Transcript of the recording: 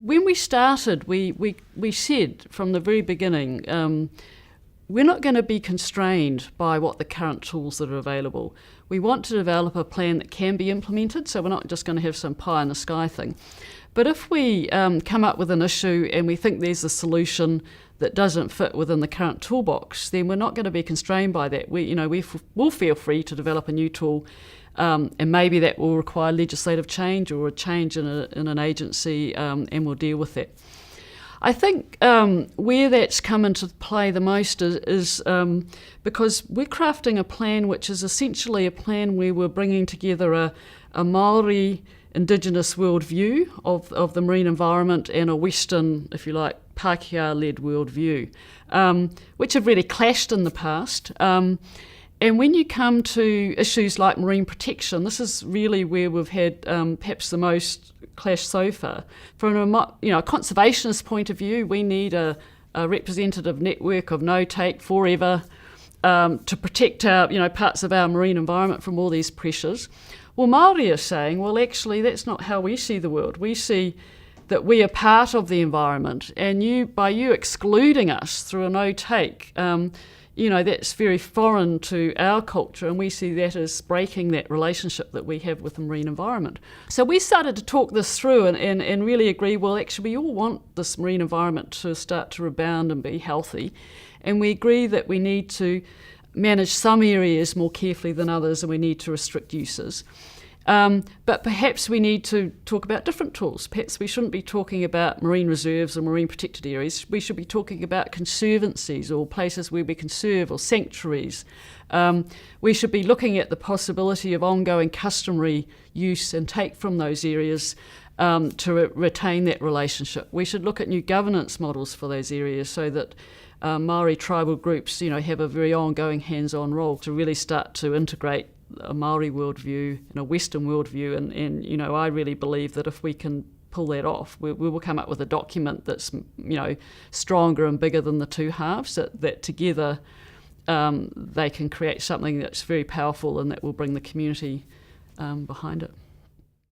When we started, we said from the very beginning, we're not going to be constrained by what the current tools that are available. We want to develop a plan that can be implemented, so we're not just going to have some pie in the sky thing. But if we come up with an issue and we think there's a solution that doesn't fit within the current toolbox, then we're not going to be constrained by that. We'll feel free to develop a new tool, and maybe that will require legislative change or a change in an agency, and we'll deal with that. I think where that's come into play the most is because we're crafting a plan which is essentially a plan where we're bringing together a Māori Indigenous worldview of the marine environment and a Western, if you like, Pākehā-led worldview, which have really clashed in the past. And when you come to issues like marine protection, this is really where we've had perhaps the most clash so far. From a conservationist point of view, we need a representative network of no-take forever to protect our, parts of our marine environment from all these pressures. Well, Māori are saying, well, actually, that's not how we see the world. We see that we are part of the environment, and by you excluding us through a no-take, that's very foreign to our culture, and we see that as breaking that relationship that we have with the marine environment. So we started to talk this through and really agree, well, actually, we all want this marine environment to start to rebound and be healthy, and we agree that we need to manage some areas more carefully than others, and we need to restrict uses. But perhaps we need to talk about different tools. Perhaps we shouldn't be talking about marine reserves or marine protected areas. We should be talking about conservancies or places where we conserve, or sanctuaries. We should be looking at the possibility of ongoing customary use and take from those areas to retain that relationship. We should look at new governance models for those areas so that Māori tribal groups, have a very ongoing hands-on role to really start to integrate a Māori worldview and a Western worldview. And I really believe that if we can pull that off, we will come up with a document that's, stronger and bigger than the two halves, that together they can create something that's very powerful and that will bring the community behind it.